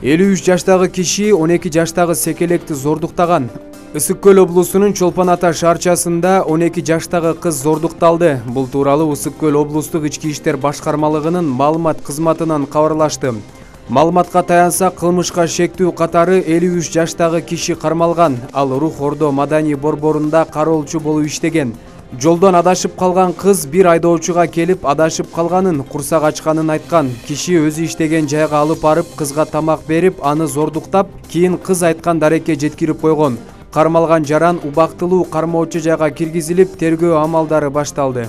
53 жаштагы киши 12 жаштагы секелекти зордуктаган. Ысык Көл облусунун Чолпон Ата шаарчасында 12 жаштагы кыз зордукталды. Бул тууралуу Ысык Көл облустук ички иштер башкармалыгынын маалымат кызматынан кабарлашты. Маалыматка таянсак, кылмышка шектүү катары 53 жаштагы киши кармалган. Ал Рух Ордо Маданий борборунда кароолчу болуп иштеген. Жолдон адашып калган кыз бир айдоочуга келип адашып калганын, курсак ачканын айткан. Киши өзү иштеген жайга алып барып, кызга тамак берип, аны зордуктап, кийин кыз айткан дарекке жеткирип койгон. Кармалган жаран убактылуу кармоочу жайга киргизилип, тергөө амалдары башталды.